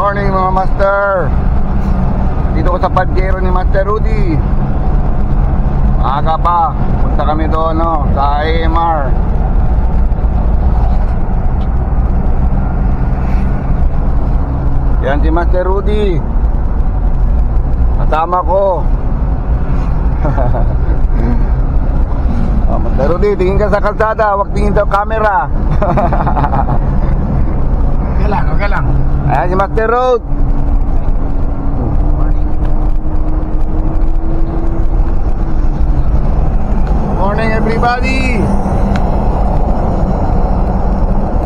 morning mga master. Dito ko sa Padjero ni Master Rudy. Maaga pa. Punta kami doon sa AMR. Yan si Master Rudy. Kasama ko. Master Rudy, tingin ka sa kalsada. Huwag tingin sa camera. Okay lang. Ayan si Master Road. Morning everybody.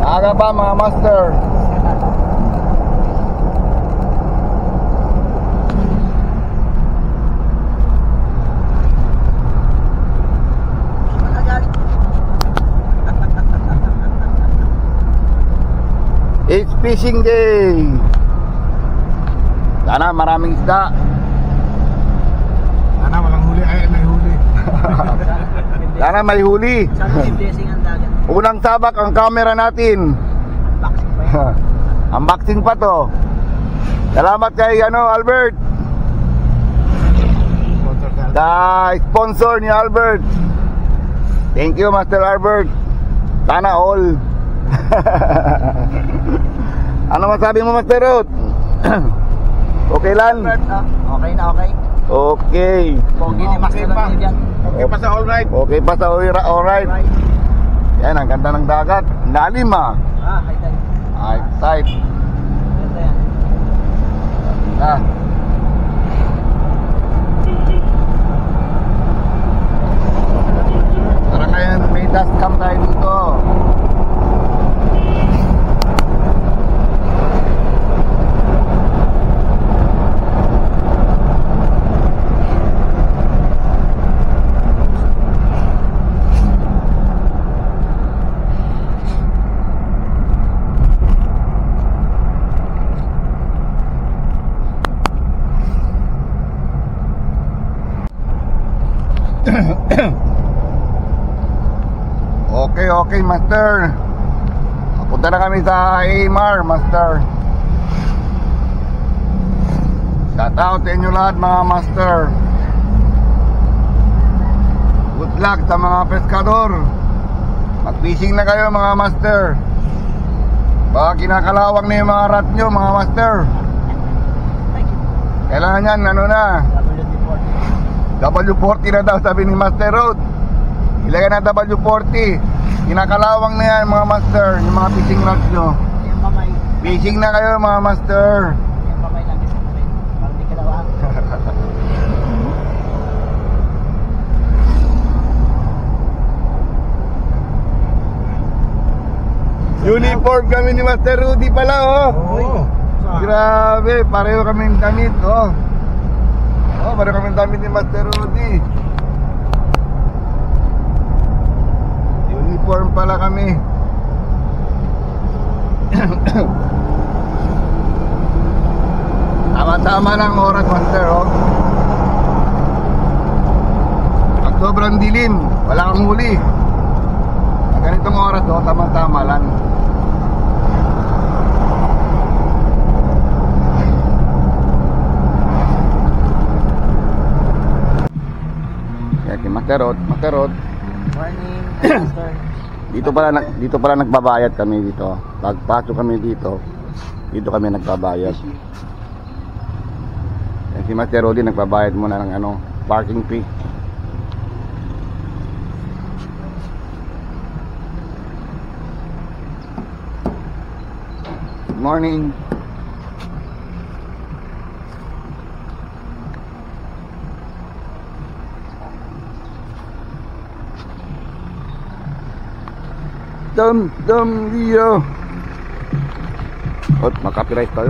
Aga pa mga master. It's fishing day. Sana maraming isda. Sana walang huli. Ay, may huli. Sana may huli. Sana may blessing ang dagat. Unang sabak ang camera natin. Unboxing pa yun. Unboxing pa to. Salamat kay Albert. Sa sponsor ni Albert. Thank you Master Albert. Sana all. Ano masabi mo Master Rod? Okay lang? Okay na, okay. Okay. Pogi ni Master pa. Rod yan. Okay pa sa all right. Okay pa sa alright. Yan, ang ganda ng dagat. Lalim High tide. High tide. Ganda yan. Ah. Tara ngayon, may dust cam tayo dito. Okay master. Punta na kami sa AMR master. Shout out sa inyo lahat mga master. Good luck sa mga peskador. Mag-fishing na kayo mga master. Baka kinakalawang na yung mga rat nyo mga master. Kailangan yan na W40 na daw sabi ni Master Road. Ilagay na W40. Kinakalawang na yan mga master. Yung mga fishing rods nyo. Yung kamay. Fishing na kayo mga master. Yung kamay lang. Parang di kalawaan. Uniform kami ni Master Rudy pala Oo. Grabe, pareho kaming damit pareho kaming damit ni Master Rudy. Uniform pala kami. Tama-tama lang oras master Pag sobrang dilim, wala kang huli. Pag ganitong oras tama-tama lang. Master Rod. Morning, Master. Dito pala nagbabayad kami dito. Pagpasok kami dito kami nagbabayad. Yan si Master Rodi nagbabayad muna ng parking fee. Good morning. Dam Rio. Makapiright tayo.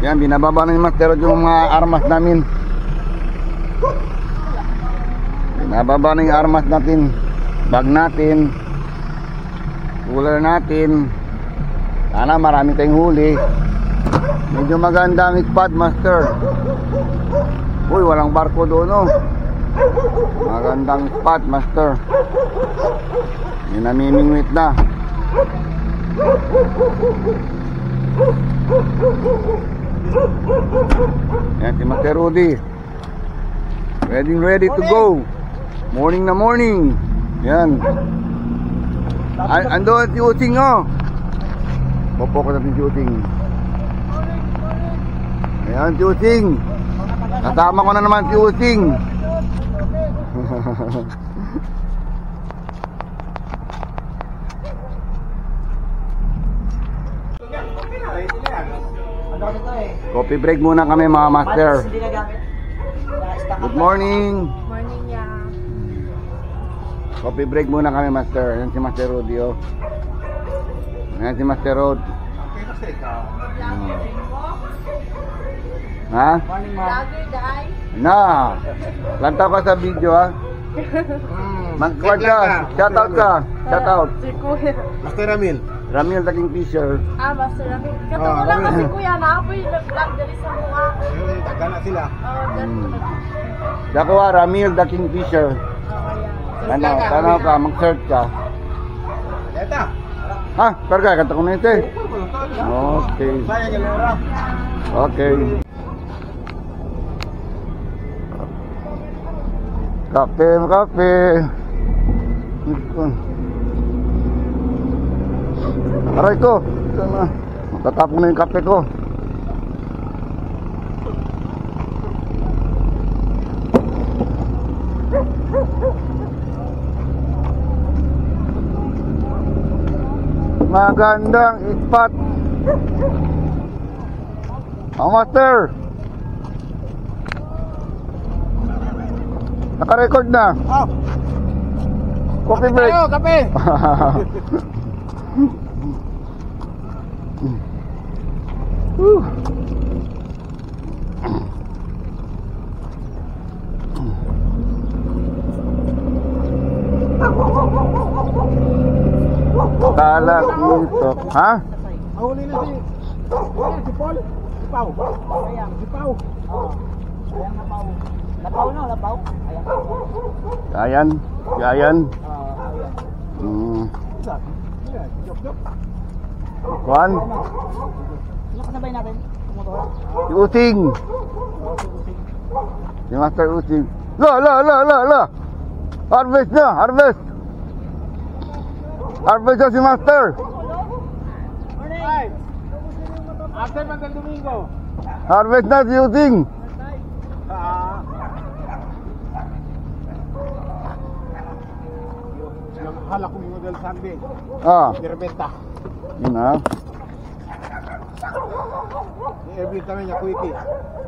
Yan, binababa na yung Master Rod yung mga armas namin. Binababa na yung armas natin. Bag natin. Cooler natin. Sana marami tayong huli. Medyo maganda ang spot master. Uy, walang barko doon Magandang spot master. Yung namimingwit na. Si Master Rudy. Ready to go. Morning na morning. Yan. Ando at shooting, oh. Popo ko natin shooting. Ayan, shooting. Kasama ko na naman shooting. Ano ito eh? Coffee break muna kami mga master. Hindi na gamit. Na-stack Good up. Morning, morning. ya. Coffee break muna kami master. Ayan si Master Rudy, oh. Ayan si Master Rod. Ha? Morning, ma'am. Vlogger, guys. Na. Lantaw ka sa video, ha. Mag-quad ka. Shout out ka. Shout out. Si Kuya. Master Ramil. Ramil taking Fisher. Master Ramil. Oh, Katulad Ramil. kasi Kuya, naapoy nag-vlog dali sa mga. Ayun, tagana sila. Dako Ramil taking Fisher. Ano, tanaw ka, mag-search ka. Eta. Ha, karga kata ko na ito. Okay. Saya yung lora. Okay. Kape. Aray ko. Ito na. Matatapon na yung kape ko. Magandang spot. Master. Naka-record na. Oh, Coffee break. tayo, kape. Whew. Tala dito. Ha? Ahuli na si... Si Paul. Si Pau. Ayan. Si Pau. Oo. Ayan, lapaw. Lapaw no, lapaw. Ayan. Ayan. Ayan. Ayan. Isa. Yan, jok. Kuan. Sino kasabay natin? Kumotora? Si Using. Si Master Using. La. Harvest na. Harvest na si Master. Ay. After Magdal Domingo. Harvest na si Using. Yung hala ko yung Model Sunday. Ah. Nirbenta. Yun ha. Every time niya kuiki.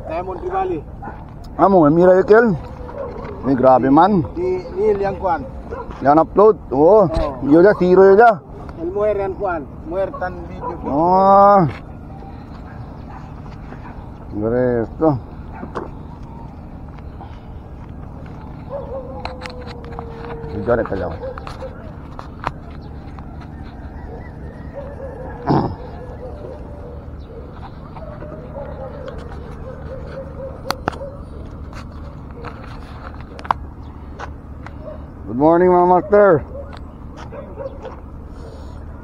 Diamond di Bali. Amo, miracle. May grabe man. Di Neil yang kuan. Yan upload. Oo. Yun na, zero yun na. El muer yang kuan. Muer tan video. Oh. Resto. Sigara ka lang. Good morning, mga master.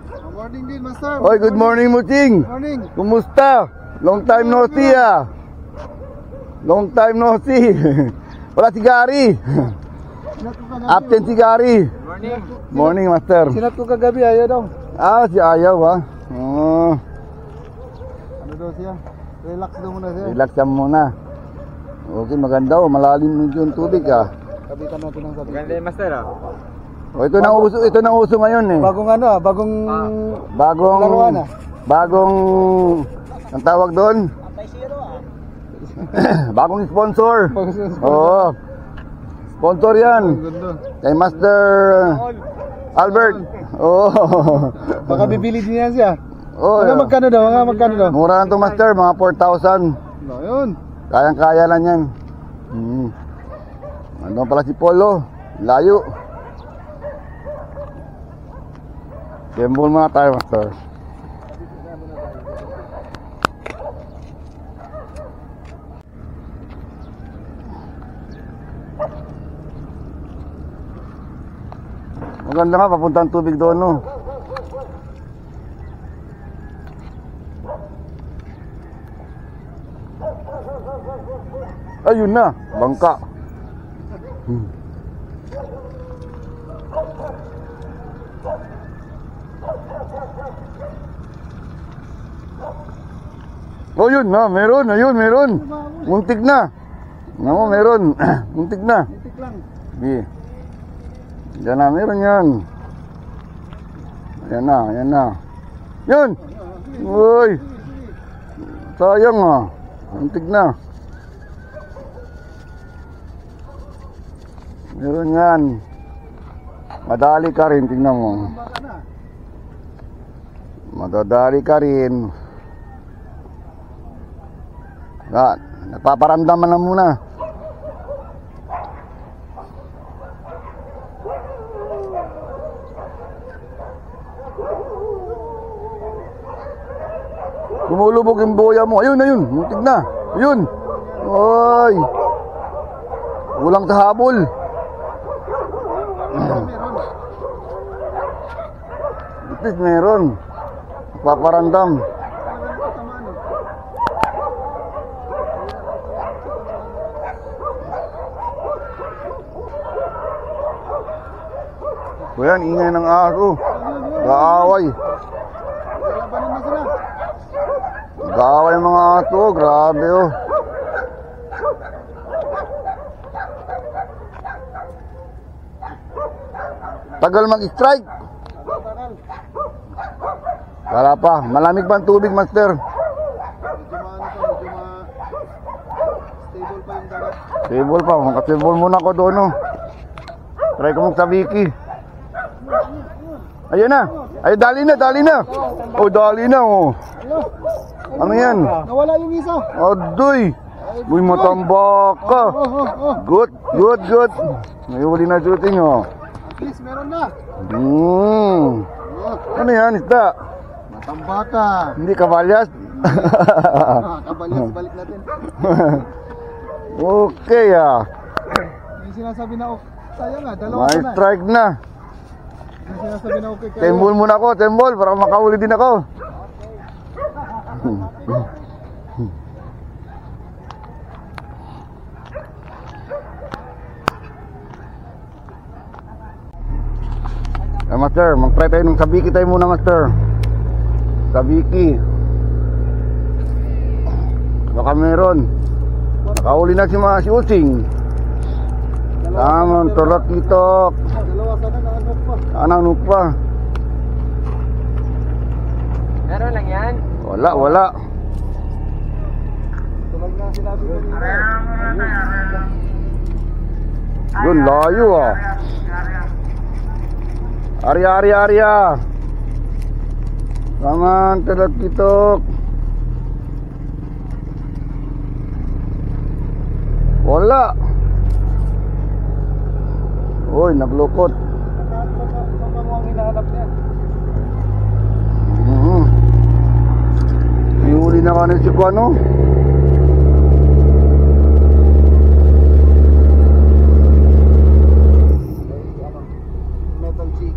Good morning din, master. Oy, good morning, Muting. Morning. Kumusta? Long time no see, ah. Long time no see. Wala si Gary. Absent si Gary. Morning. Morning, master. Sinat ko kagabi ayaw daw. Ah, si Ayaw, ha. Oh, Ano daw siya? Relax daw muna siya. relax ka muna. Okay, maganda, oh. Malalim yung tubig, ah. Kabitan natin ang sabi. Ganda yung master ah. Oh, ito na uso ngayon, eh. Bagong ano ah, bagong Bagong laruan, ah. Bagong ang tawag doon? Anti-zero ah. Bagong sponsor. bagong sponsor. Oo. Sponsor 'yan. Ganda. Kay Master Albert. Oo. Baka bibili din yan siya. Oh, Mga magkano daw? Mga magkano daw? mura lang to, Master, mga 4,000. No, yun. Kayang-kaya lang 'yan. Ano pala si Polo? Layo. Gamble muna tayo, Master. Maganda nga, papunta ang tubig doon, no? Ayun na, bangka. Oh, yun na, meron, ayun, meron. Muntik na. No, meron. Muntik na. Muntik lang. Sige. Diyan na, meron yan. Ayan na, ayan na. Yun! Uy! Sayang ah. Muntik na. Meron yan. Madali ka rin, tingnan mo. Baka na. Madadali ka rin. Yan. Nagpaparamdaman na muna. Kumulubog yung boya mo. Ayun, ayun. Muntik na. Ayun. Oy. Kulang sa habol. Meron. Itis meron. Paparandam. Tatamaan eh. So yan, ingay ng aso. Gaaway. Labanan na sila. Gaaway ang mga aso. Grabe oh. Tagal mag-strike. Tagal. Wala pa. Malamig pa ang tubig, master. Medyo stable pa yung dagat. Stable pa. Makastable muna ako doon oh. Try ko sa Vicky. Ayun na. Ay, dali na, dali na. Oh, dali na oh. Ano yan? Nawala yung isa. Adoy. Uy, matambak ka. Good, good, good. May huli na shooting oh. At least meron na. Ano yan, isda? Matambaka. Hindi kabalyas? Kabalyas, balik natin. Okay ah. Yung sinasabi na okay. Sayang nga, dalawa May ka na. strike na. Yung sinasabi na okay kayo. Tembol muna ako, tembol para makahuli din ako. Master, mag-try tayo nung sabiki tayo muna, master. Sabiki. Baka meron. Nakahuli na si Using. Tamang tulak itok. Dalawa sana naanok pa. Anong pa? Meron lang yan. Wala, wala. Tulad nga sinabi ko nila. Yun, layo ah. Arya. Tamang tulak itok. Wala. Uy, naglukot. Baka mo ang hinahanap niya. May huli na ka na si Kuano. Metal G.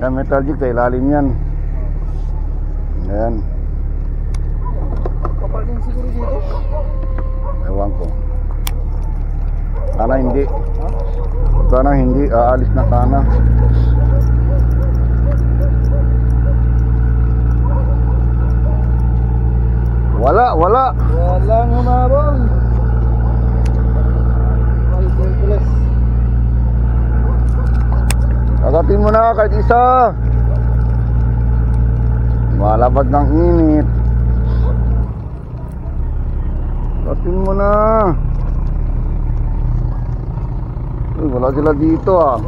Yan, metal jig, sa ilalim yan. Yan. Kapal din siguro dito. Ewan ko. Sana hindi. Sana hindi. Aalis na sana. Wala. Walang humabol. Ay, thankless. Kagatin mo na kahit isa. Malabad ng init. Kagatin mo na. Uy, wala sila dito ah.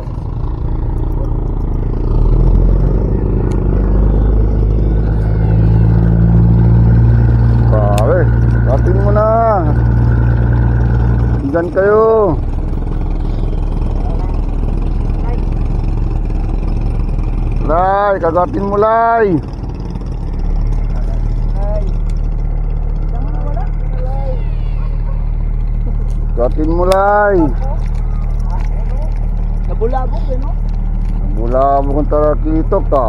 Grabe, kagatin mo na. Diyan kayo. Lai, kagatin mo, Lai. Kagatin mo, Lai. Nabulabog eh, no? Mula mo kung tarakitok ka.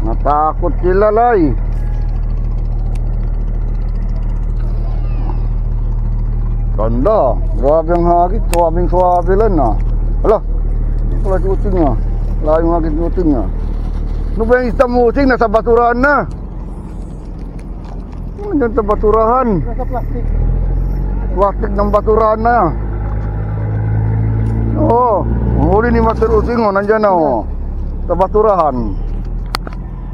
Natakot sila, Lay. Ganda. Grabe ang hagit. Suwabing-suwabe lang ah. Hala. Wala shooting ah. Wala yung hagit shooting ah. Ano ba yung isda musing? Nasa basurahan na. Ano dyan sa basurahan? Nasa plastic. Plastic ng basurahan na. Oo. Ang huli ni Master Using oh. Nandyan na oh. Sa basurahan.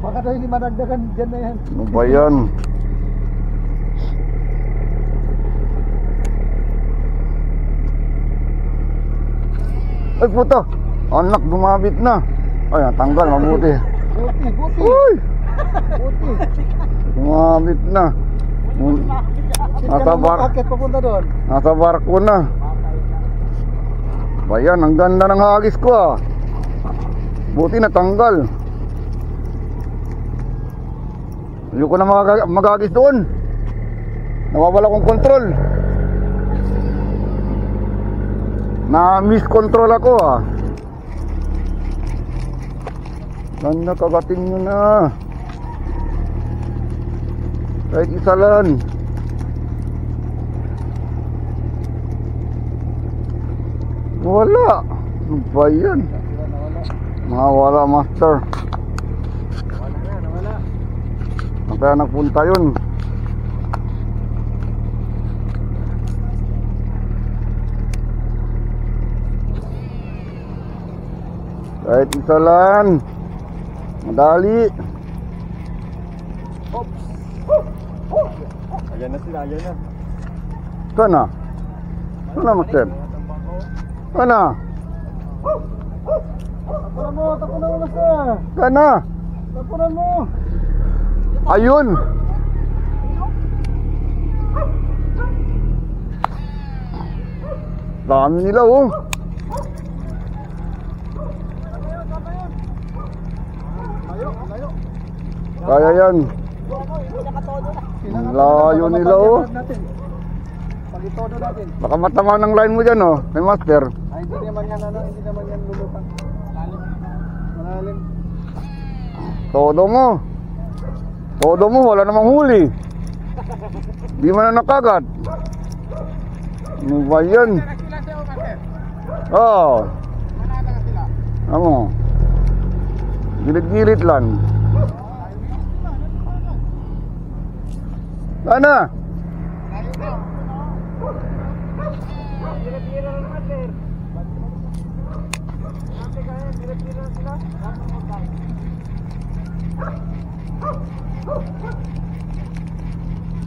Baka tayo hindi madagdagan dyan na yan. Ano ba yan? Ay puto. Anak gumabit na. Ay tanggal mabuti. Buti, buti. Uy! Buti. Gumabit na. Nasa bar. Bakit papunta doon? Nasa barko na. Bayan, ang ganda ng hagis ko ah. Buti natanggal. Hindi ko na magagis doon. Nawawala kong kontrol. Na-miscontrol ako ah. Ganda, kagatin nyo na. Kahit isa lang. Wala. Ano ba yan? Mawala, Master. Nawala. Saan kaya nagpunta yun? Kahit isa lang. Madali. Ayan na sila, ayan na. Sana? Sana, Master? Sana? Tapunan mo, Master. Sana? Tapunan mo. Ayun. Dami nila oh. Layo. Kaya yan. Ang layo nila oh. Pag-itodo natin. Baka matama ng line mo dyan oh. May Master. Ay, hindi naman yan lulutang. Malalim. Todo mo. Todo mo, wala namang huli. Di man na nakagat. Ano ba yan? Oo. Ano? Gilit-gilit lang. Sana?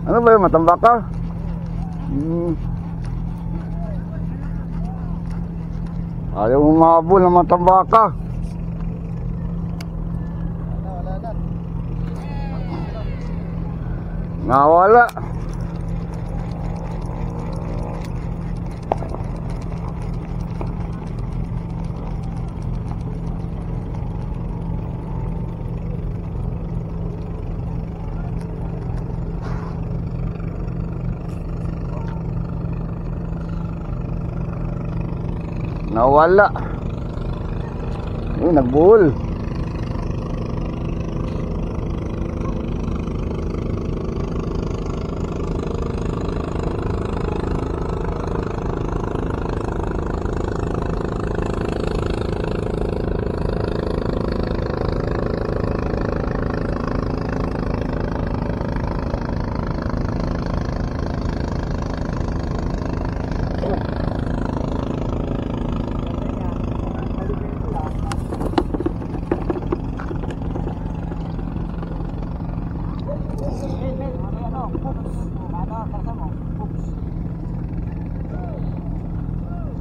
Ano ba yun? Matambak ka? Ayaw umabol ng matambak ka. Nawala. Nawala. Nagbuhol.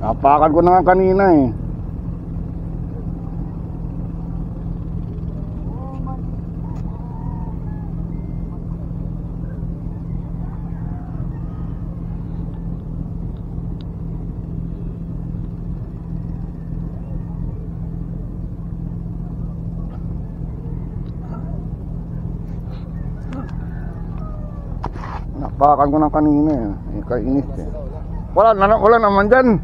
Napakan ko na nga kanina eh. Napakan ko na kanina eh. Kainis eh. Wala naman dyan.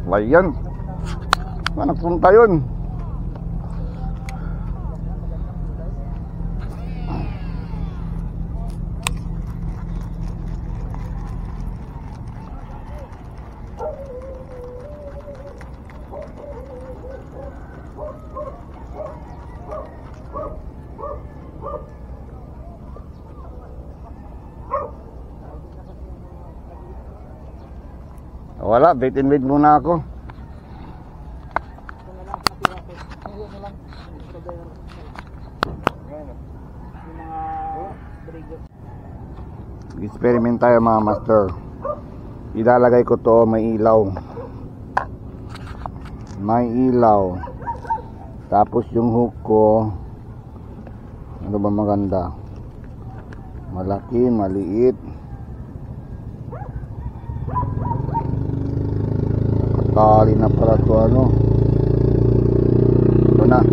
Layan. Nagpunta yun. Wala, bait and wait muna ako. Experiment tayo mga master. Ilalagay ko to, may ilaw. May ilaw. Tapos yung hook ko, ano ba maganda? Malaki, maliit. Tali na pala to, ano. Ito na.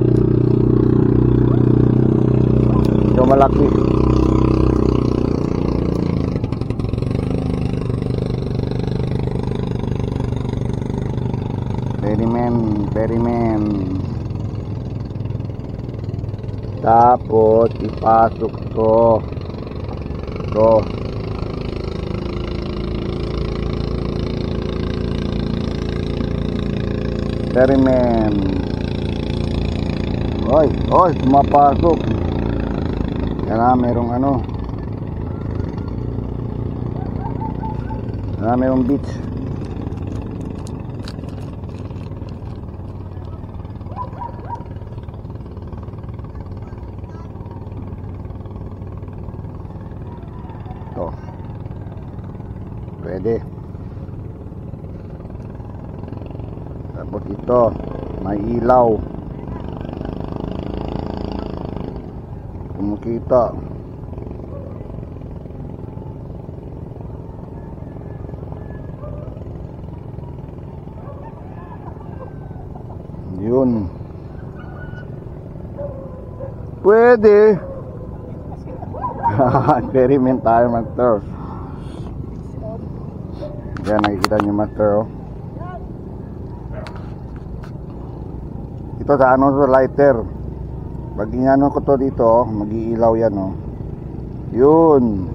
Ito malaki. Experiment. Tapos ipasok to. Experiment. Oy, sumapasok. Yan na, merong ano. Yan na, merong beach. Pwede. Tapos ito, may ilaw. Kumikita. Yun. Pwede. Experiment tayo, master. Yan, nakikita nyo, master, oh. Ito sa ano, sa lighter. Pag inano ko to dito, oh, mag-iilaw yan, oh. Yun.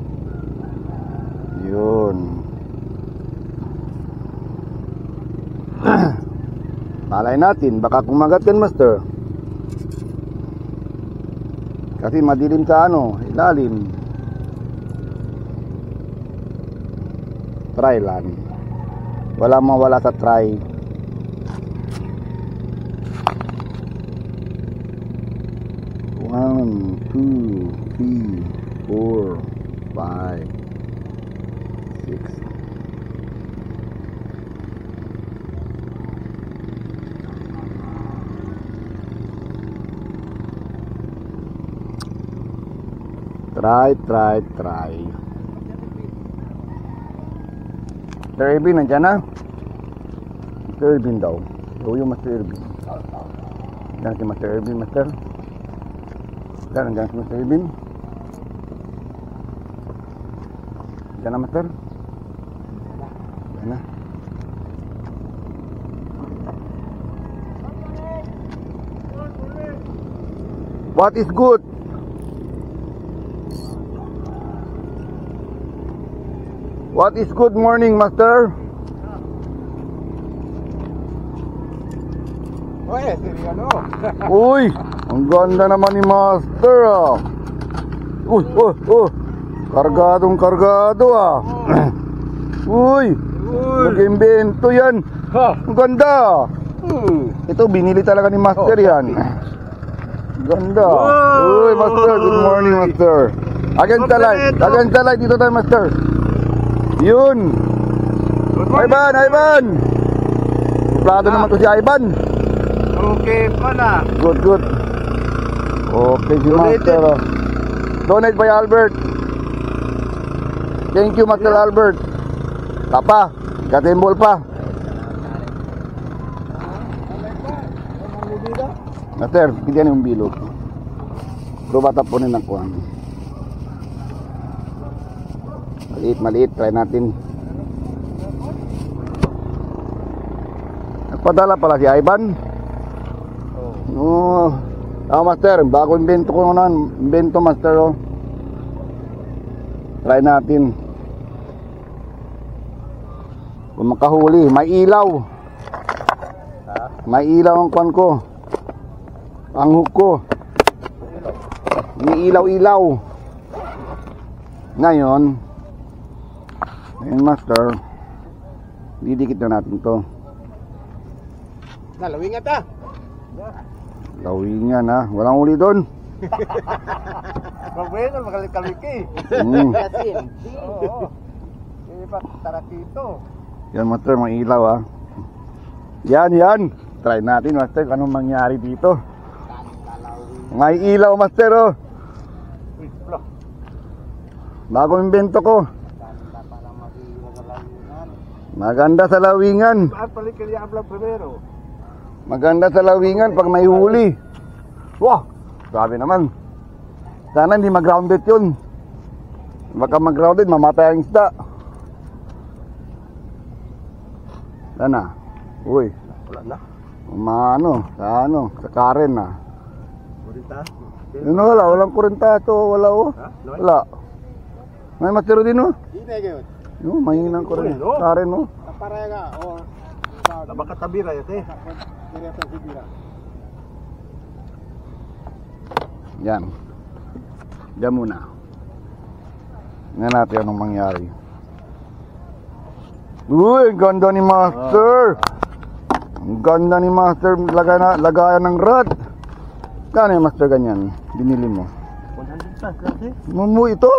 Malay natin, baka kumagat yan, master. Kasi madilim sa ano, ilalim. Try lang. Wala mawala sa try. One, two, three, 4, 5, 6. Try. Mr. Irvin, nandiyan na? Mr. Irvin daw. Daw yung Mr. Irvin. Nandiyan si Mr. Irvin, Master. Nandiyan si Mr. Irvin. Nandiyan na, Master. Nandiyan na. What is good? What is good morning, Master? Oy, ano? Uy, ang ganda naman ni Master, ah. Uy. Kargadong-kargado, ah. Uy, nag-imbento yan. Ang ganda. Ito, binili talaga ni Master yan. Ganda. Uy, Master, good morning, Master. Against the light, dito tayo, Master. Yun. Ivan. Suplado naman to si Ivan. Okay pala. Good. Okay si Master. Donate by Albert. Thank you, Master Albert. Tapa, katimbol pa. Master, bigyan yung bilog. Pero bata po rin ako. Maliit, try natin. Nagpadala pala si Ivan. Master, bago invento ko na. Invento, Master, oh. Try natin. Kung makahuli, may ilaw. May ilaw ang kwan ko. Ang hook ko. May ilaw. Ngayon, Master, Didikit na natin to. Nalawingan ta. Lawingan ha. Walang uli doon. Magwena, magalikaliki. Yasin. Oo. Iba, tarakito. Yan master, mga ilaw ha. Yan. Try natin master kung anong mangyari dito. May ilaw master oh. Uy, plak. Bagong invento ko. Ganda pala mag-iwag ang lawingan. Maganda sa lawingan. At palikilya ablang primero. Maganda sa lawingan pag may huli. Wah, grabe naman. Sana hindi mag-grounded yun. Baka mag-grounded, mamatay ang isda. Sana. Uy, Wala na. sa Karen na. Kurita. Walang kurentato, wala oh. Ha? Loy? Wala. May matiro din oh. Hindi ngayon. No, mahinang kurentato. Uy, no? Karen oh. Kapara nga. O. Nabakatabira yun eh. Kaya sa sibira. Yan. Diyan muna. Tingnan natin anong mangyari. Uy, ang ganda ni Master. Ang ganda ni Master. Lagayan ng rod. Kano yung Master ganyan? Binili mo. 100 plus kasi. Mumu ito?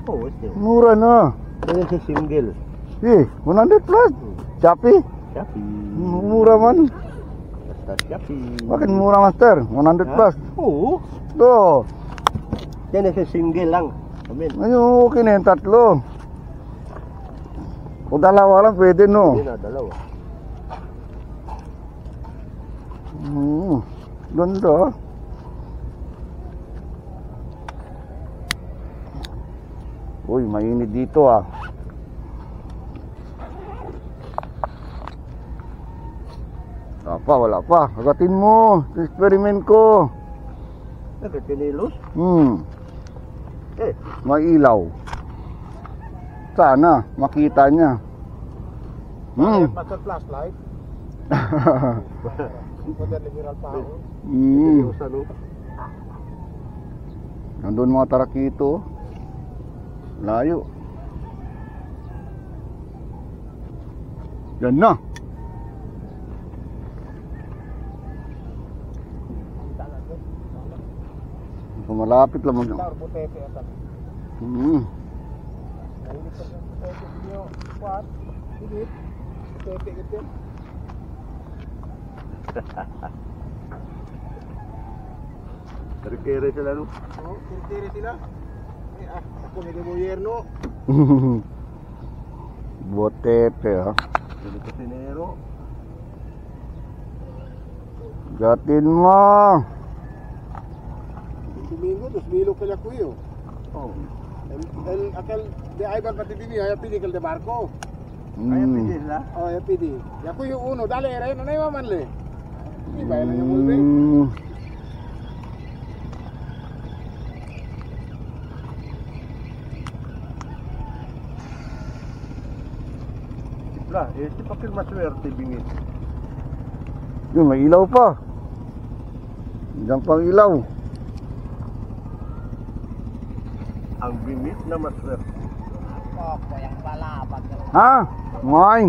Oo, ito. Mura na. Yan sa single. 100 plus. Shopee? Shopee. Mura man. Basta Shopee. Bakit mura Master? 100 plus. Oo. Ito. Yan sa single lang. Amen. Ayun, okay na yung tatlo. Kung dalawa lang pwede no. Hindi na, dalawa. Ganda. Uy, mainit dito ah. Wala pa. Agatin mo. Experiment ko. Nagkakinilos? May ilaw. Sana makita niya. Basta flashlight. Pwede liberal pa ako. Nandun mga tarakito. Layo. Yan na. Malapit lang mo. Taur butete atan. Hindi pa yung butete niyo. What? Higit. Butete ito. Kere sila no. Oo, tiri sila. Ako hindi mo yerno. Botete ha. Hindi ko sinero. Gatin mo. Domingo, 2,000 pala ko yun. Oh. Akal de Ivan pati dini,aya pidi kal de barco.Aya pidi la? Oh,aya pidi. Ya ko yung uno, dale era na yung man le. Hindi ba yan yung mulbe? Lah, este papel maswerte bingit. Yun, may ilaw pa. Diyan pang ilaw. Ang bingit na maswerte. Opo, yung palapag. Ha? Ngay.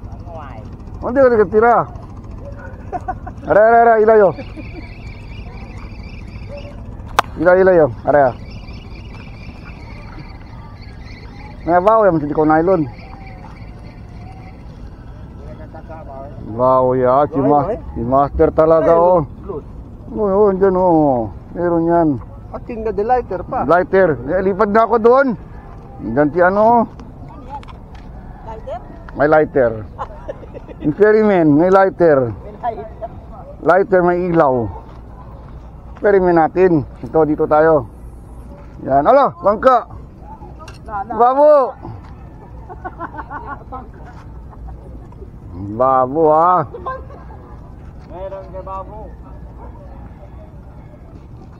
Anguay. Hindi ka nakatira. Ara, ilaw yo. Ilaw yo. Ara. Nabaw yan, hindi ko nylon. Wow, ya, si Master talaga oh. Oh, dyan oh. Meron yan. Ating na de lighter pa. Lighter. Lipad na ako doon. Dyan si ano. May lighter. Experiment, may lighter. Lighter, may ilaw. Experiment natin. Ito, dito tayo. Yan. Ala, bangka. Babo. Babo ha. Meron kay babo.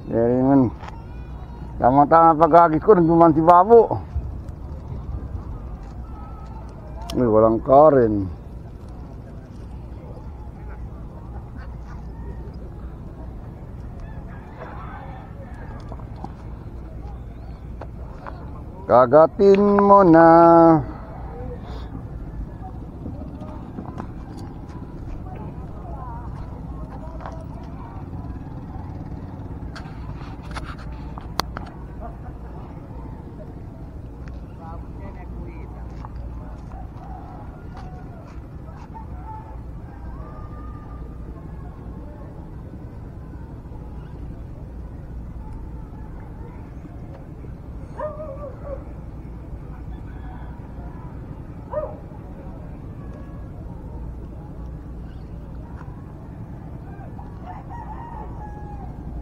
Experiment. Tama-tama pag-agis ko, nagduman si Babo. Uy, walang Karen. Kagatin mo na.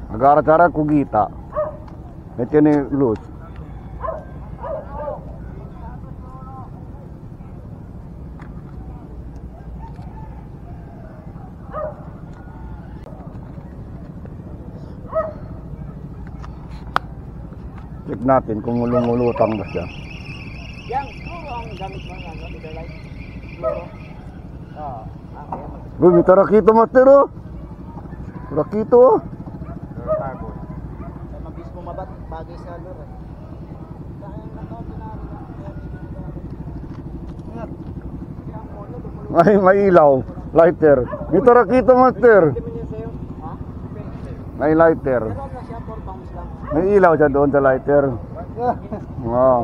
Agar-acara Kugita. Ito ni Luz. Check natin kung ulong-ulutang ba siya. Yang, kloro ang gamit mo nga, idalay. Kloro. Oo. Kaya Uy, may tarakito, master, oh. Tarakito, oh. mabis mo mabat, bagay sa lure. Dahil nakaordinary lang. Ay, may ilaw. Lighter. May tarakito, master. Ha? May lighter. Pero na siya, for bangs lang. May ilaw siya doon sa lighter. Oo.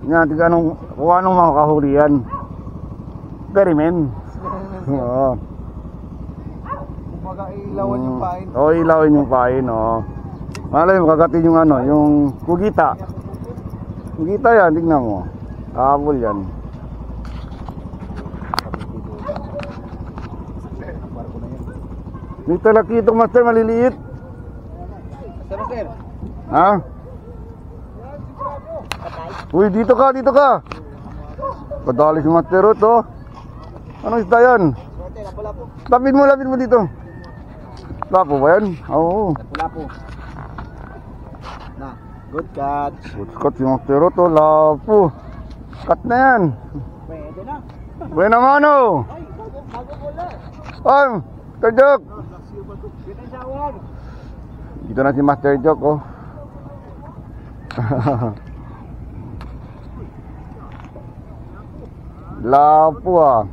Nga, kung anong makakahuli yan. Experiment. Oo. Kumbaga ilawan yung pain. Oo, ilawin yung pain, oo. Malay mo, kagatin yung ano, yung kugita. Kugita yan, tignan mo. Kabul yan. May talakito, master, maliliit. Sir. Ha? Uy, dito ka, dito ka. Padali si Master Ruth, oh. Anong isda yan? Swerte, lapo-lapo. Lapit mo dito. Lapo ba yan? Oo. Lapo-lapo. Na, good catch. Good Scott si Master Ruth, oh. Lapo. Cut na yan. Pwede na. Buena mano. Ay, bago wala. Ay, Master Joke. Kita sa awag. Dito na si Master Joke, oh. Lapo, ah.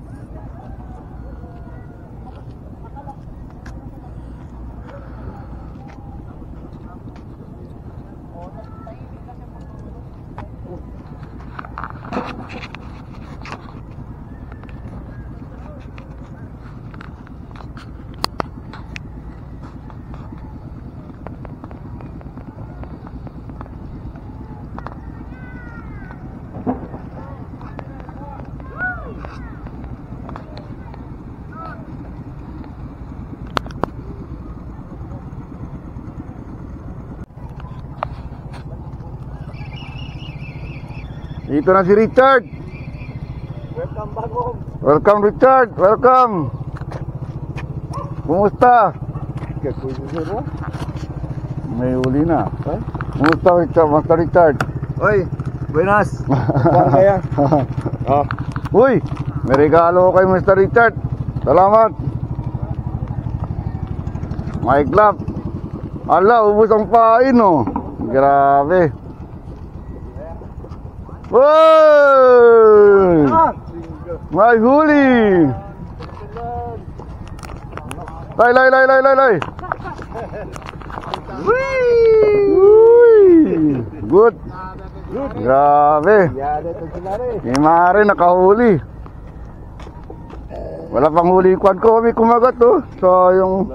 Dito na si Richard. Welcome back home. Welcome, Richard. Welcome. Kumusta? May uli na. Kumusta, Richard? Master Richard? Oy, buenas. Kaya? Uy, may regalo ko kay Mr. Richard. Salamat. Mike Lab. Ala, ubos ang pain, oh. Grabe. Uy! May huli! Lay! Uy! Good! Grabe! May mare nakahuli. Wala pang huli kwan ko, may kumagat, oh. Sayang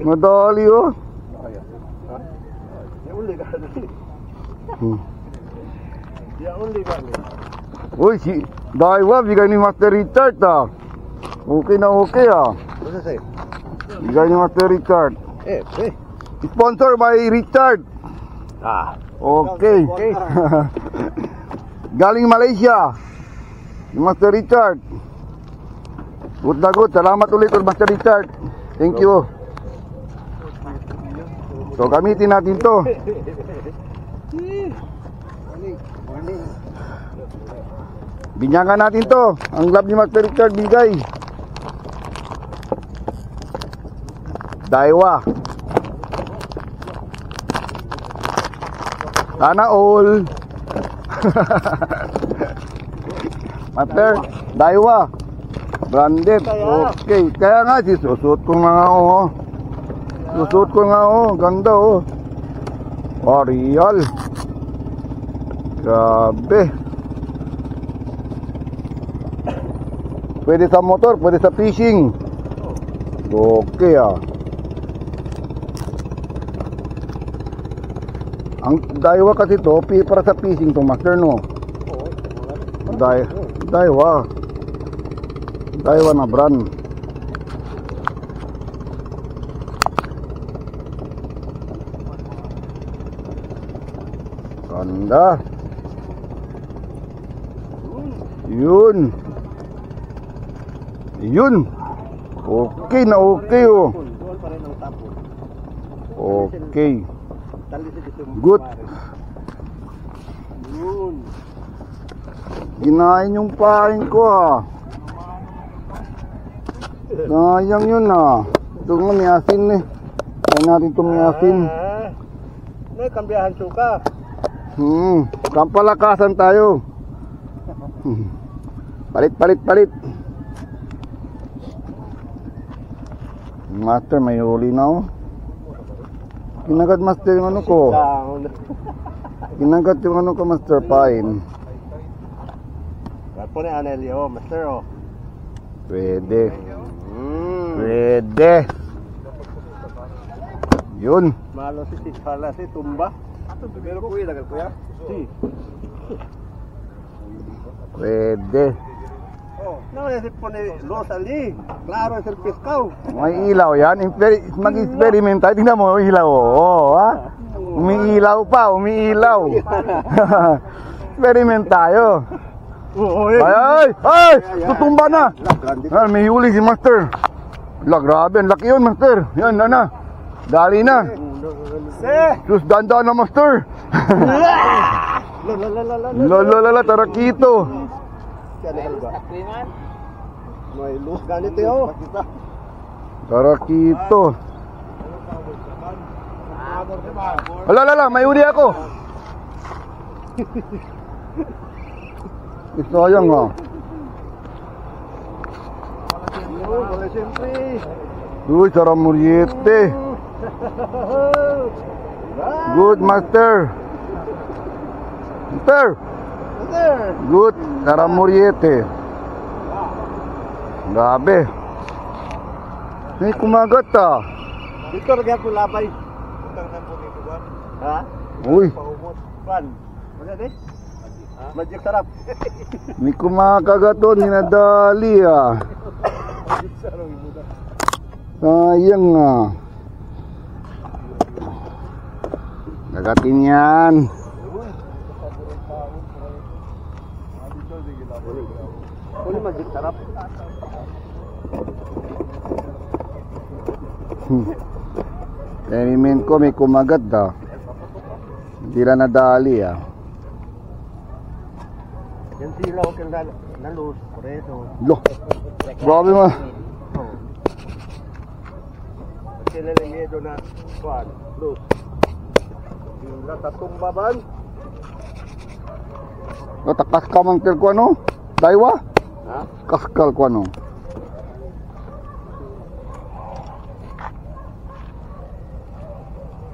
madali, oh. Uy, si Daiwa, bigay ni Master Richard, ah. Okay na okay, ah. Bigay ni Master Richard. Sponsor by Richard. Okay. Galing Malaysia. Si Master Richard. Good na good. Salamat ulit, Master Richard. Thank you. So, gamitin natin to. Binyagan natin to. Ang love ni Master Richard bigay. Daiwa. Sana all. Master, Daiwa. Branded. Okay. Kaya nga, susuot ko nga, oh. Susuot ko nga, oh. Ganda, oh. Real. Grabe. Pwede sa motor, pwede sa fishing. Okay, ah. Ang Daiwa kasi to, para sa fishing to, Master, no? Daiwa. Daiwa na brand. Ganda. Yun. Yun. Okay na okay oh. Doon pa rin ang tapo. Okay. Tali sa dito. Good. Yun. Ginain yung pain ko ah. Sayang yun ah. Ito nga may asin eh. Kaya natin ito may asin. May kambiyahan suka. Kampalakasan tayo. Palit, palit, palit. Master, may huli na oh. Kinagat master yung ano ko. Kinagat yung ano ko, Master Pine. Kapo ni Anelio, Master oh. Pwede. Pwede. Yun. Malo si Tikhala si Tumba. Pero kuya, dagal kuya? Si. Pwede. Oh, naisip po ni Rosalie. Klaro sa piskaw. May ilaw yan. Mag-experiment tayo. Tingnan mo, ilaw. Oh, ha? Umiilaw pa, umiilaw. Experiment tayo. Ay, ay, ay! Tutumba na! Ah, may huli si Master. La, grabe. Ang laki yun, Master. Yan, na. Dali na. Sus, dandan na, Master. Lalalala, tarakito. May luz ganito yo. Tarakito. Alala, may huli ako. Sayang ha. Wala siyempre. Uy, saramuriete. Good, Master. Master. Good, saramuriete. Grabe. May kumagat ah. Dito lagi ako labay. Utang na po dito ba? Ha? Uy, Pan. Wala di? Magic sarap. may kumakagat doon, hinadali ah. Sayang ah. Gagatin yan. Uli magic sarap. Experiment ko, may kumagat ah. Hindi lang nadali ah. Yan silaw kang nalus. Preso. Loh, grabe ma. Sila lang yedo na kuan. Lus. Yung natatumba ban. Takas ka man tel ko ano? Daiwa? Ha? Kaskal ko ano?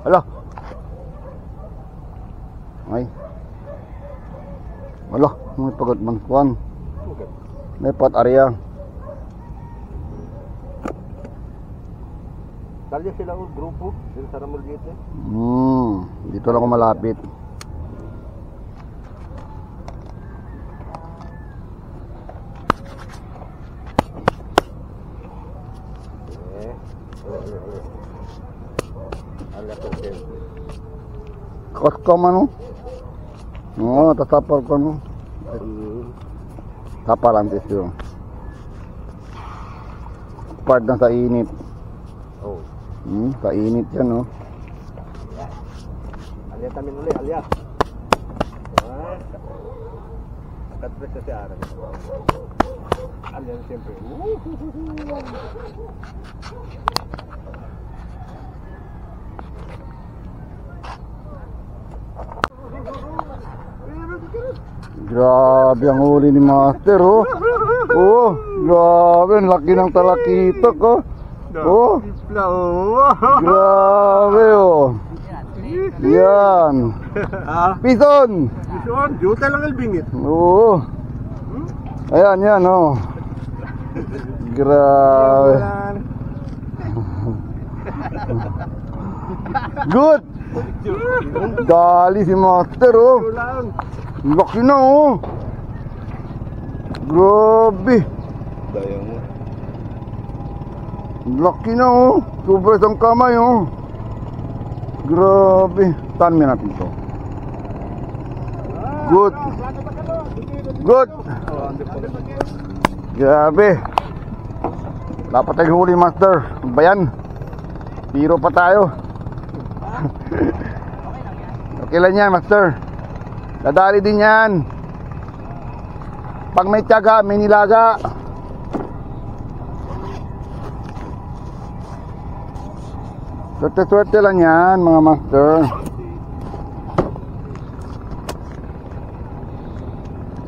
Hala. Ay. Wala, may pagat man kuan. May pat area. Dali sila ang grupo din sa Ramulgite. Dito lang ako malapit. Kas ka man oh. Oo, tatapal ko no. Tapalan siya. Part na sa init. Oh. Sa init yan no. Alya tamin uli, alya. Katpres na siya aran. Alya siyempre. Grabe ang huli ni Master oh. Oh, grabe, ang laki ng talakitok oh. Oh, grabe oh. Yan. Pison. Pison, juta lang albingit. Oo. Ayan, yan oh. Grabe. Good. Dali si Master oh. Laki na oh. Grabe. Daya mo. Laki na oh. Sobra isang kamay oh. Grabe. Tahan mo natin to. Good. Good. Grabe. Wala pa tayong huli, master. Ano ba yan? Piro pa tayo. Okay lang yan, master. Dadali din yan. Pag may tiyaga, may nilaga. Swerte-swerte lang yan, mga master.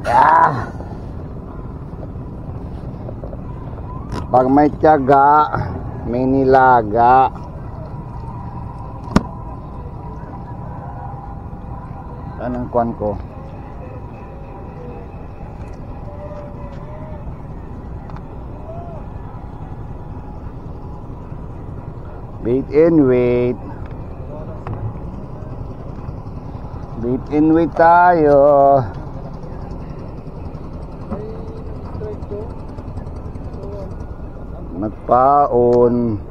Ah. Pag may tiyaga, may nilaga. Saan ang kwan ko? Wait and wait. Wait and wait tayo. Nagpaon.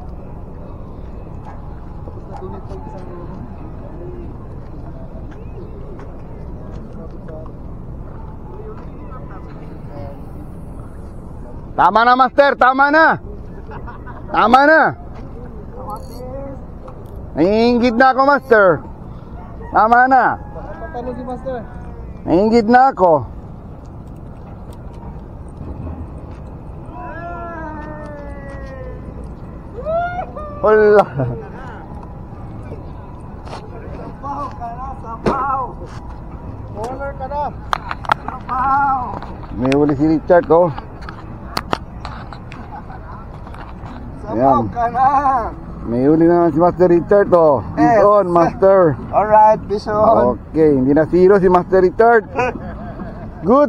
Tama na, master, tama na. Tama na. Naiingit na ako, master. Tama na. Paano si master? Naiingit na ako. Wala. Sapaw ka na, sapaw. Corner ka na. Sapaw. May huli si Richard, oh. Sapaw Ayan. ka na. May huli na si Master Richard, oh. Eh. Bison, master. Alright, Bison. Okay, hindi na zero si Master Richard. Good.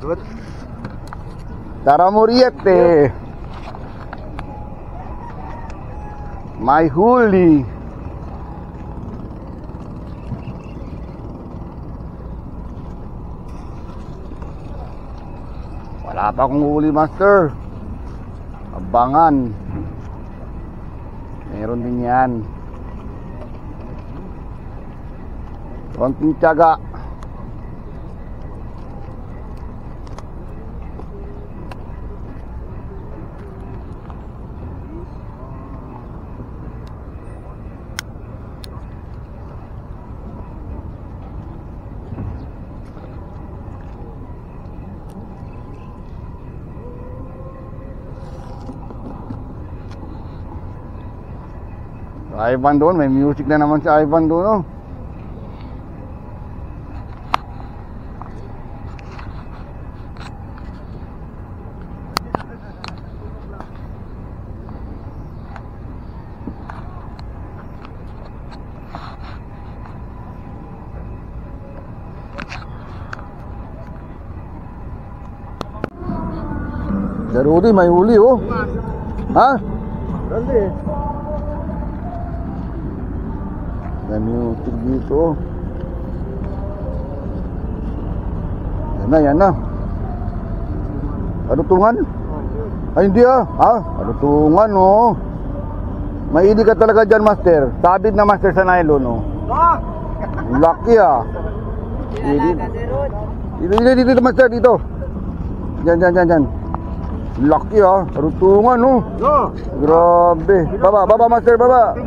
Good. Tara Muriete. May huli. Wala pa akong huli, master. Abangan. Meron din yan. Konting tiyaga. Ivan doon, may music na naman si Ivan doon, oh. Rudy, may huli, oh. Ha? Dali. May music dito, oh. Yan na. Adutungan? Ay, hindi, ah. Adutungan, oh. Maili ka talaga dyan, master. Sabit na, master, sa nylon, oh. Lucky, ah. Dito, master, dito. Diyan. Lucky, ah. Adutungan, oh. Grabe. Baba, master, baba.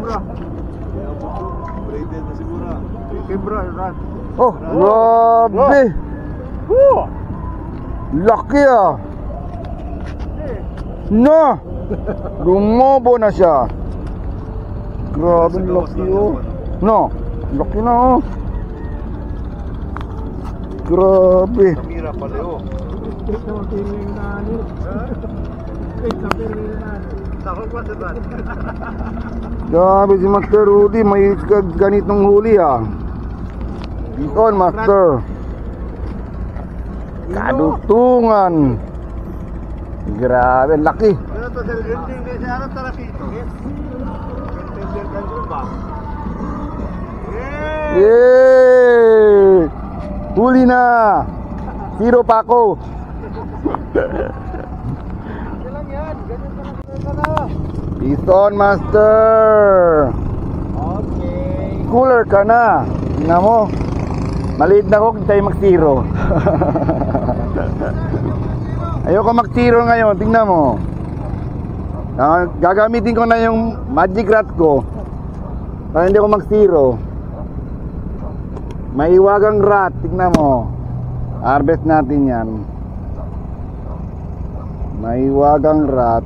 Oh, grabe. Lucky, ah. No. Lumobo na siya. Grabe, lucky, oh. No, lucky na, oh. Grabe. Mira pala, oh. Grabe si Master Rudy, may ganitong huli, ah. Bison, master. Kadutungan. Grabe, laki. Yay! Huli na. Zero pa ako. Bison, master. Okay. Cooler ka na. Tingnan mo. Maliit na hook, tayo mag-zero. Ayoko mag-zero ngayon, tingnan mo. Gagamitin ko na yung magic rod ko para hindi ako mag-zero. Maiwagang rat, tingnan mo. Harvest natin yan. Maiwagang rat.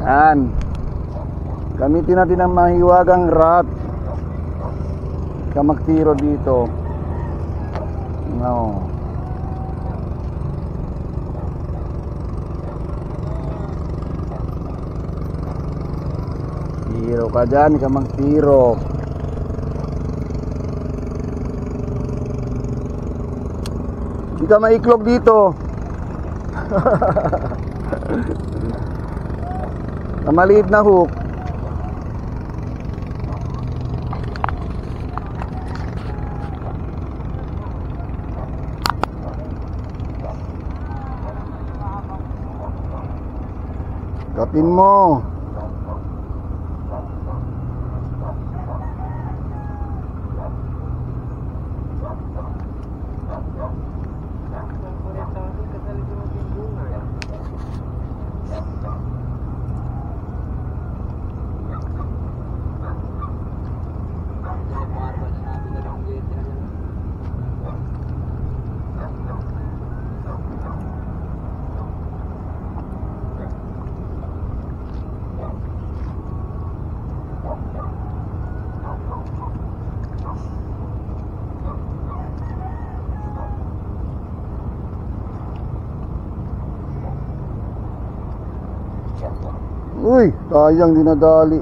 Yan. Gamitin natin ang mahiwagang rat. Kamak-zero dito. No. Zero ka dyan, kamak-zero. Hindi ka maiklog dito. Sa maliit na hook. Kapin mo. Uy, sayang dinadali.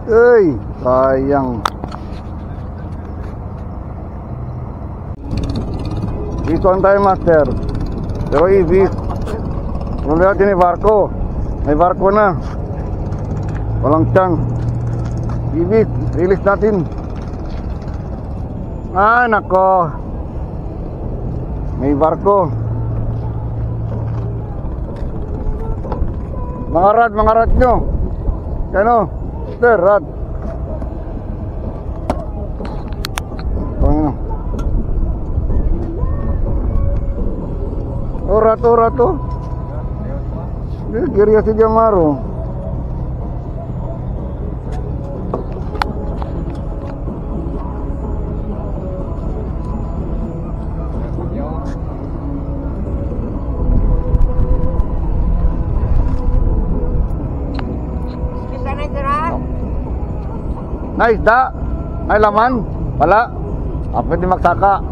Uy, sayang. Isuan tayo, master. Pero ibis. Kung natin may barko. May barko na. Walang tiyang. Ibis, release natin. Ah, nako. May barko. Mga rad nyo. Ano? Sir, rad. Panginoon. Rato. Kiriya si Jamaro. Nice da. Ay laman. Wala. Pwede magsaka.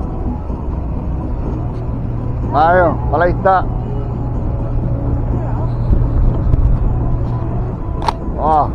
Ayo, pala isda. Wah.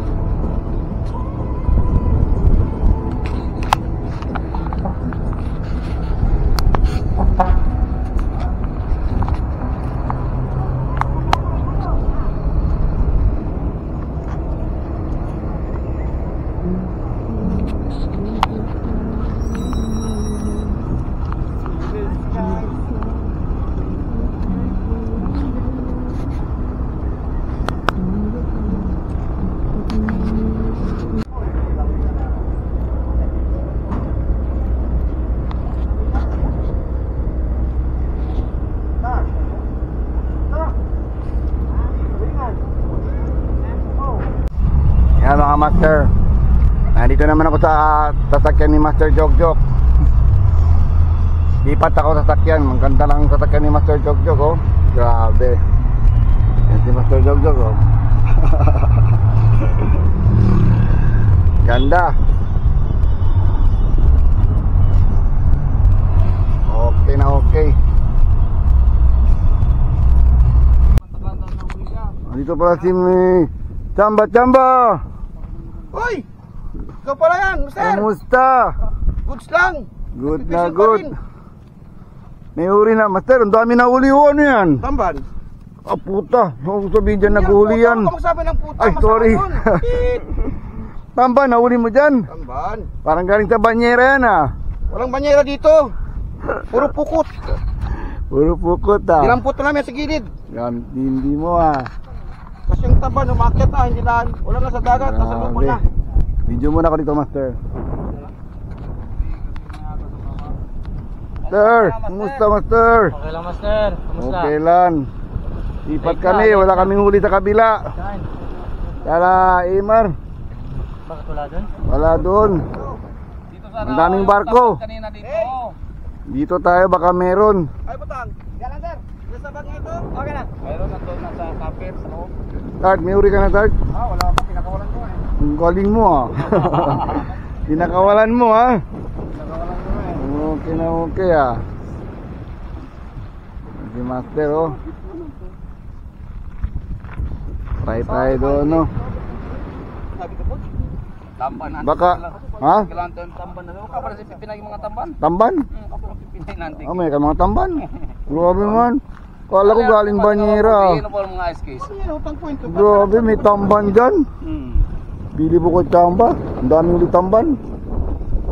Yan mga master, nandito naman ako sa sasakyan ni Master Jogjok. Lipat ako sa sasakyan. Maganda lang sasakyan ni Master Jogjok, oh. Grabe. Yan si Master Jogjok, oh. Ganda. Okay na okay. Dito pala si Chamba. Uy! Ikaw pala yan, Master! Kamusta? Goods lang! Good na good. May uri na, Master. Ang dami na uli. Ano yan? Tamban? Ah, puta. Huwag sabihin dyan naghuli yan. Huwag sabi ng puta. Ay, masama sorry. yun. Tit. Tamban, nahuli mo dyan. Tamban. Parang galing sa banyera yan ah. Walang banyera dito. Puro pukot. Puro pukot ah. Dinampot na namin sa gilid. Hindi mo ah. Kasi yung tamban, umakyat na, hindi na, wala na sa dagat, nasa lupon na. Video muna ako dito, master. Master, kumusta master? Okay lang, master. Okay lang. Ipat kami, wala kaming huli sa kabila. Tara, Imar. Bakit wala dun? Wala doon. Ang daming barko. Kanina dito. Dito tayo, baka meron. Ay, butang. Galang, sir. Nasa bag ito. Okay na. Mayroon na doon nasa kapir sa loob. Tart, may huli ka na, Tart? Wala pa. Pinakawalan ko eh. Ang galing mo ah. Pinakawalan mo ah. Pinakawalan ko eh. Okay na okay ah. Si master oh. Try tayo doon no. Sabi ko po. Tamban. Baka, ha? Kailangan tayo ng tamban. Kapag si pipinay yung mga tamban. Tamban? Kapag pipinay natin. Oh, may ka mga tamban. Grabe man. Kala ko galing banyera. Ano po ang mga ice case? Grabe, may tamban dyan. Bili po ko tamba. Ang daming ulit tamban.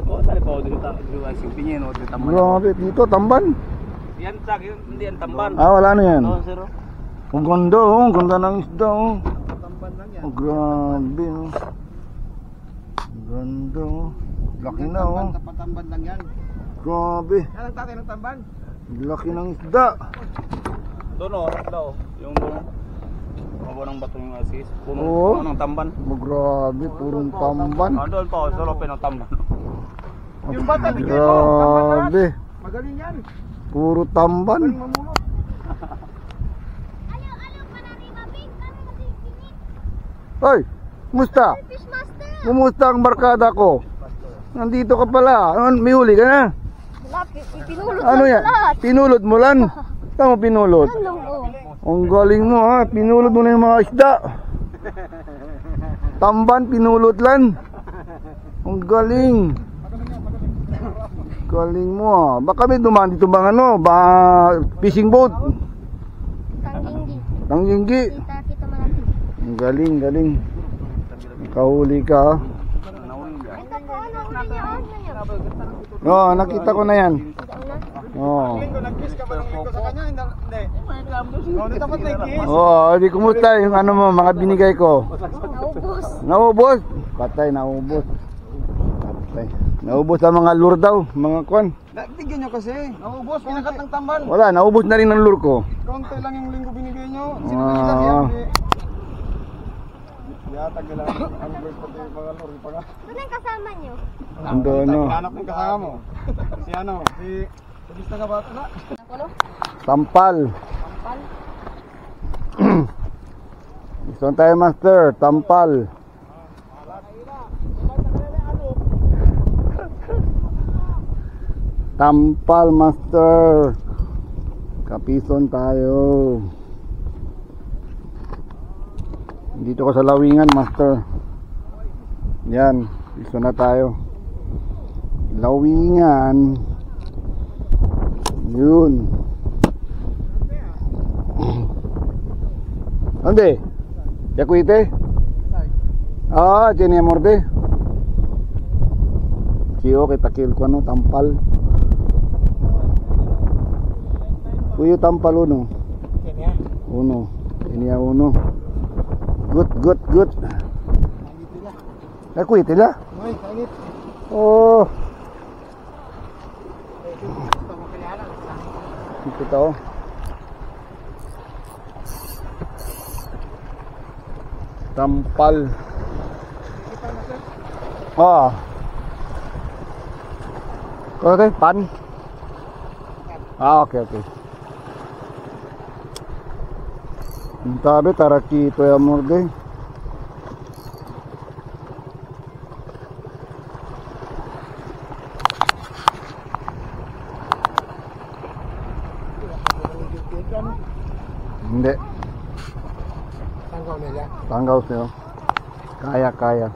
Oo, sali po dito ice case. Pinyeno dito tamban. Grabe, dito tamban. Yan sa akin, hindi yan tamban. Ah, wala na yan. Oo, sir. Ang ganda oh, ang ganda ng isda oh. Tamban lang yan. Oh, grabe oh. Ang ganda oh. Laki na oh. Tamban lang yan. Grabe. Yan ang tatay ng tamban. Laki ng isda. Doon o, daw. Yung doon. Mabawa ng bato yung ice case. Oo. Puno ng tamban. Oh, grabe, purong tamban. Doon po, sa lopin ng tamban. Yung bata, grabe. Magaling yan. Puro tamban. Mamulot. Hoy, kumusta? Kumusta ang barkada ko? Nandito ka pala. May huli ka na? Wala, pinulot Ano lang yan? sa lahat. Pinulot mo lang? Saan mo pinulot? Talong, oh. Ang galing mo ha. Pinulot mo na yung mga isda. Tamban, pinulot lang. Ang galing. Galing mo ha. Baka may dumaan dito bang ano? Ba fishing boat? Tangginggi. Tangginggi. Kita malapit. Ang galing, galing. Kahuli ka ha. Ito po, ano huli niya? Oo, nakita ko na yan. Oo. Nag-kiss ka ba ng linggo sa kanya? Hindi. Hindi dapat nag-kiss. Oo, di kumusta yung ano mo, mga binigay ko? Naubos. Naubos? Patay, naubos. Patay. Naubos ang mga lure daw, mga kwan. Tigyan nyo kasi. Naubos, pinakat ng tamban. Wala, naubos na rin ang lure ko. Konti lang yung linggo binigay nyo. Ah. Yatag nila ang bird pati yung mga lori pa ka. Saan ang kasama niyo? Ando ano, Hanap ng kasama mo. Si ano, si Pagista ka ba ito na? Ano? tampal. Pal? Gusto tayo master, tampal. Tampal master. Kapison tayo. Dito ko sa lawingan master. Yan, gusto na tayo. Lawingan. Yun. Ande? Yakuite? Ah, tiene morde. Kiyo kita kill ko ano, tampal. Kuyo tampal uno. Uno. Ini uno. Good, good, good. Yakuite la? Ay, kainit. Oh. Ito tao. Tampal. Ah. Okay, pan. Ah, okay, okay. Tabi taraki ito ya morde. Hindi. Tanggaw nila. Tanggaw siya. Kaya, kaya.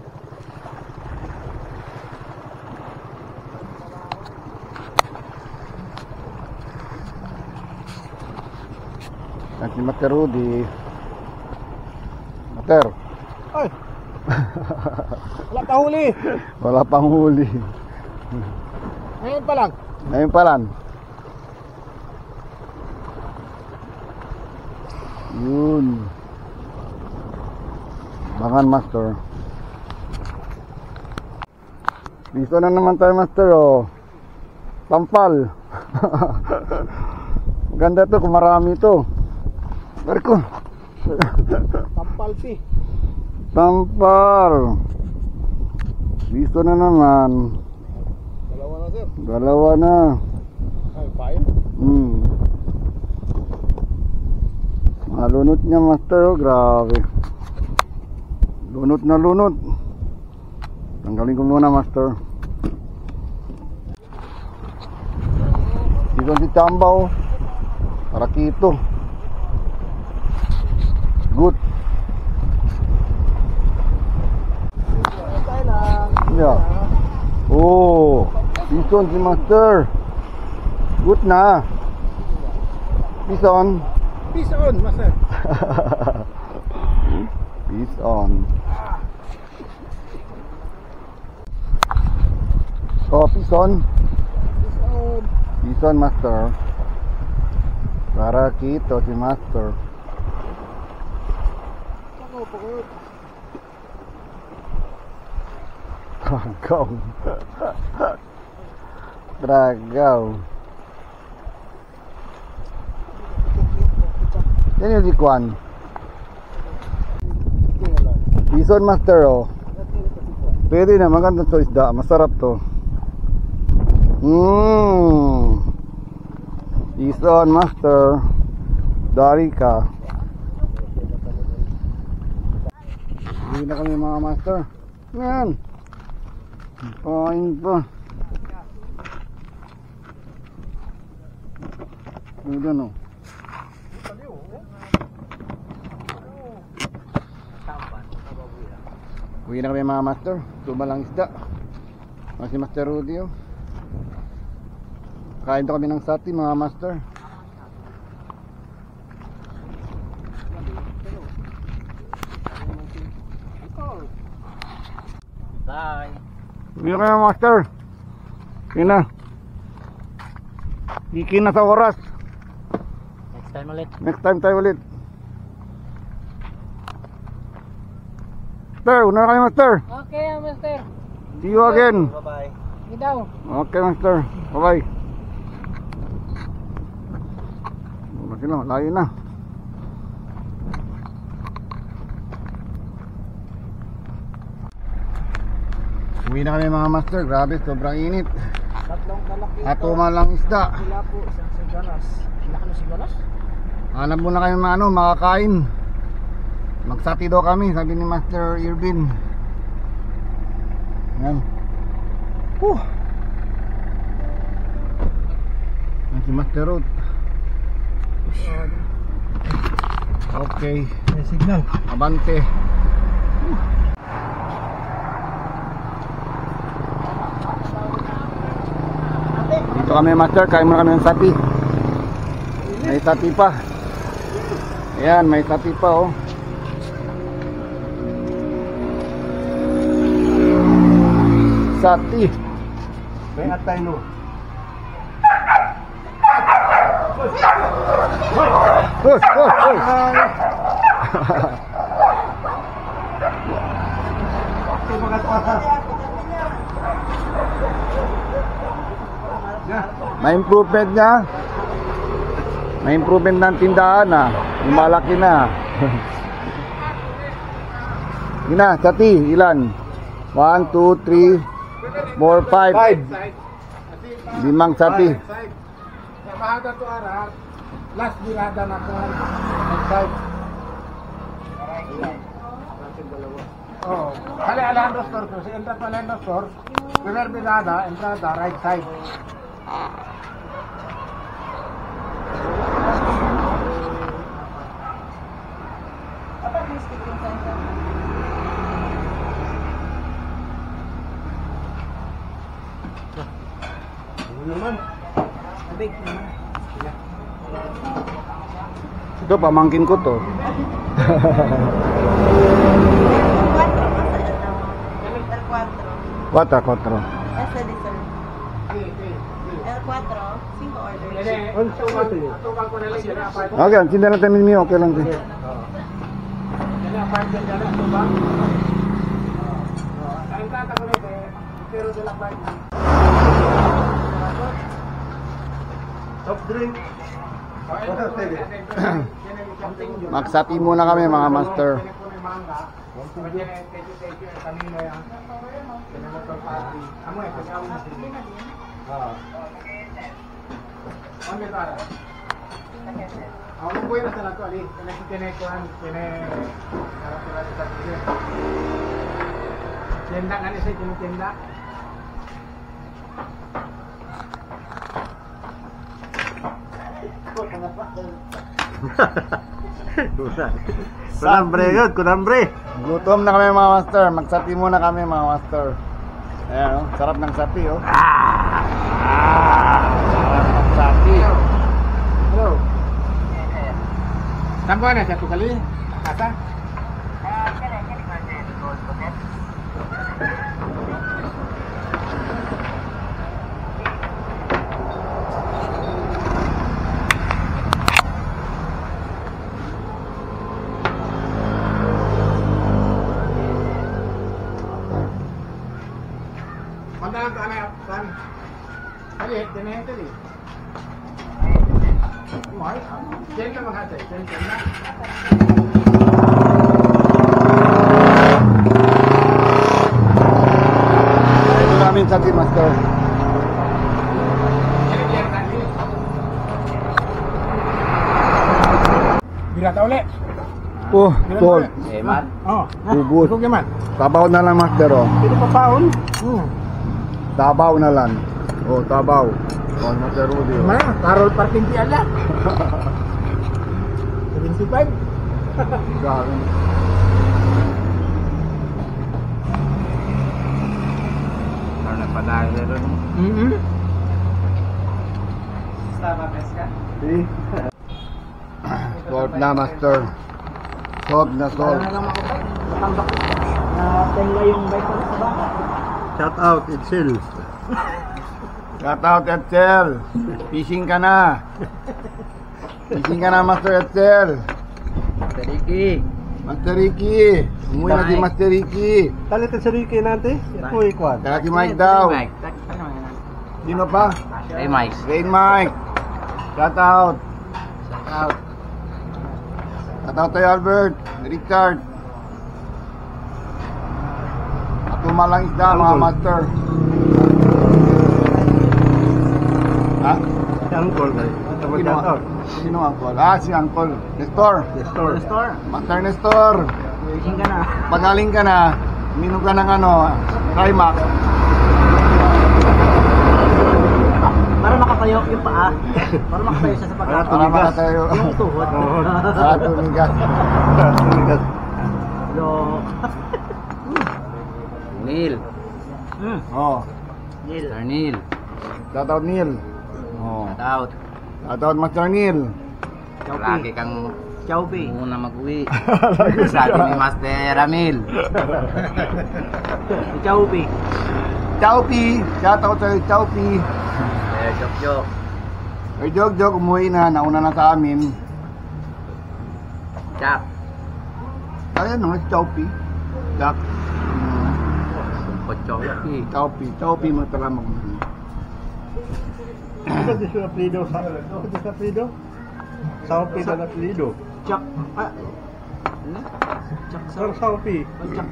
At si Master Rudy. Master. Ay! Wala pa huli. Wala pang huli. Ngayon pa lang. Ngayon pa lang. Yun. Bangan Master. Dito na naman tayo Master oh. Tampal. Ganda to kung marami to. Barko. Tampal si. Tampal. Dito na naman. Dalawa na sir. Dalawa na. Ay, payo. Malunot niya Master oh. Grabe. Lunot na lunot. Tanggalin ko muna Master. Dito si Chambaw. Parakito. Good. Yeah. Oh, Bison si Master. Good na. Bison. Peace on, master. Bison. Oh, Bison. Peace on. Bison Master. Parakito si Master. Ako, pagod. Dragaw. Dragaw. Yan yung likuan. Bison Master oh. Pwede na, maganda to isda. Masarap to. Bison Master. Dari ka. Hindi na kami mga Master. Yan. Pain pa. Ayan oh. Uwi na kami mga Master. Tumalang isda. Si Master Rudy oh. Kain to kami ng sati mga Master. Bye. Uwi na kami mga Master. Kina. Di na sa oras. Next time ulit. Next time tayo ulit. Master, una na kayo Master. Okay, master. See you again. Bye-bye. Daw. Okay Master. Bye bye. Wala sila, layo na. Uwi na kami mga Master. Grabe, sobrang init. Tatlong kalaki. Ato malang isda. Wala po, isang sigaras. Sila ka na sigaras? Hanap muna kami makakain. Magsati daw kami, sabi ni Master Irvin. Yan. Yan si Master Road. Okay, May signal. abante. Dito kami Master, kain muna kami ng sati. May sati pa. Ayan, may sati pa oh. Sati. May atay no. Hus, hus, hus. May improvement niya. May improvement ng tindahan na. Malaki na. Ina, sati, ilan? 1, 2, 3, 4, 5. Limang sati. Sa mahada to ara. Last birada na to. Side. Oh, kali Alejandro store ko. Si entra pa Alejandro store. Primer birada, entrada, right side. Ano naman? Big naman. Ito, pamangkin ko to. Quattro, quattro. Ese diesel. El 4, 5 orders. Okay, cinta lang tayo minyo, okay lang. Soft drink. Magsapi muna kami mga master. Ako po yun nasa nato, ali. Kinekuhan, Tienda nga niya siya, tinitienda. Kunambre yun, kunambre. Gutom na kami mga master. Magsapi muna kami mga master. Ayan oh, sarap ng sapi oh. Sarap ng sapi. Hello. Tampo na siya tukali. Kasa. Mandalan ka na kan. Kali, dinay tadi. Mahal. Diyan ka maghatay. Diyan na. Ito namin sapi master. Bila ta ulit. Oh, tol. Eman. Oh. Bubot. Ikaw gaman. Tabaw na lang master oh. Pwede pa paon. Tabaw na lang. Oh, tabaw. Oh, master Rudy oh. Mana? Karol parking ti ala. 75. Grabe. Ano na padahal na rin. Solve na master. Solve na solve. Tengla yung bike ko sa baka. Shout out, Itzel. Shout out Etzel. Fishing ka na. Fishing ka na Master Etzel. Teriki. Master Ricky. Umuwi na si Master Ricky. Talit sa Ricky nante. Ako ikwan. Kaya si Mike daw. Sino pa? Hey, Mike. Rain Mike. Shout out. Shout out. Shout out tayo Albert. Richard. At tumalang isda mga master. Ha? Si Uncle kayo. Sino Uncle? Ah, si Uncle. Nestor. Store. Master Nestor. Fishing ka na. Pagaling ka na, minom ka ng ano, Trimax. Para makatayo yung paa. Para makatayo siya sa pagkakatayo. Para makatayo. Yung tuhod. Para tumigas. Lo. Neil. Oh, Sir Neil. shout out Neil. Oh, Shout out. shout out Master Neil. Lagi kang Chowby. muna mag-uwi. Sabi ni Master Ramil. Chowby. Chowpi, shout out sa'yo Chowpi. Jok-jok. Ay, Jog, umuwi na, nauna na sa amin. Jack. Ayan no, Chowpi. Jack. Kochoki. Chowpi mo talaga mag Ano di siya apelido? Ano di siya apelido? Saupi na apelido. Chuck. Ah. Sir Saupi.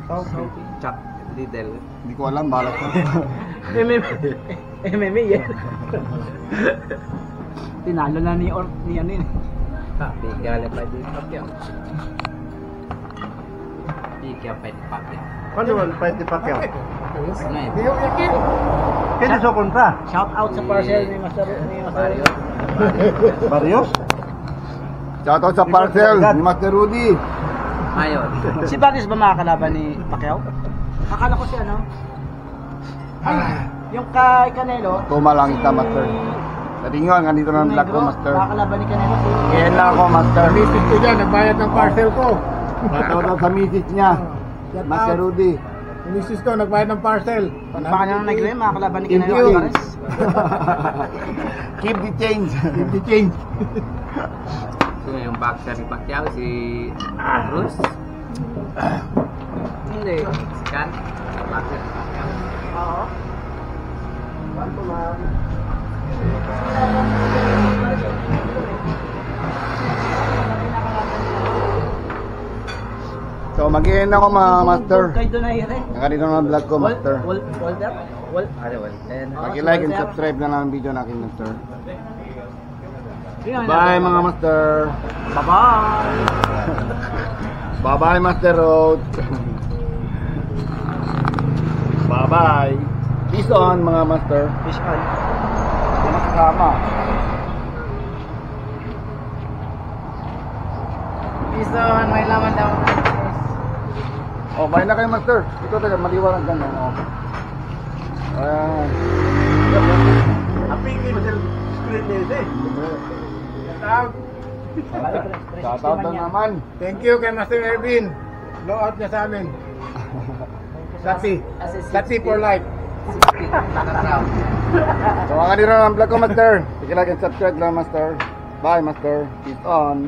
Saupi. Chuck Liddell. Hindi ko alam, balat ko. MMA yan. Tinalo na ni ano yun. Tigale pa di Pacquiao. Tigale pa di Pacquiao. Paano man fight ni Pacquiao? Ano eh? Kaya sa kontra? Shout out sa parcel ni Master Mario. Barrios? Shout out sa parcel ni Master Rudy. Mayon. Si Barrios ba makakalaban ni Pacquiao? Akala ko si ano? Ay, yung kay Canelo. Tumalang ita, Master. Sa tingin ganito na ang vlog ko, Master. Makakalaban ni kanina si... Kaya lang ako, Master. Misis ko dyan, nagbayad ng parcel ko. Shoutout sa misis niya, Shout Master out. Rudy. Misis ko, nagbayad ng parcel. Baka nyo na nag-claim, makakalaban ni Thank kanina you. Alvarez. Keep the change. Keep the change. So, yung boxer ni Pacquiao, si Bruce. Hindi. Mexican. Boxer ni Pacquiao. Oo. So mag-i-end ako mga Master. Kay Donaire. Ganito na ang vlog ko, Master. Walter? Paki-like and subscribe na lang ang video natin, Master. Bye mga Master. Bye-bye. Bye-bye, Master Road. Bye-bye. Peace on mga Master. Fish on. Hindi makasama. Pison, may laman daw. Oh, bye na kayo, Master. Ito taga maliwanag lang. Oh. Ayan. Apingin mo sa screen nila eh. Shoutout na naman. Thank you kay Master Ervin. Blow out niya sa amin. Sati for life. So, ang kanina ng vlog ko, Master. Sige like and subscribe lang, Master. Bye, Master. Peace on.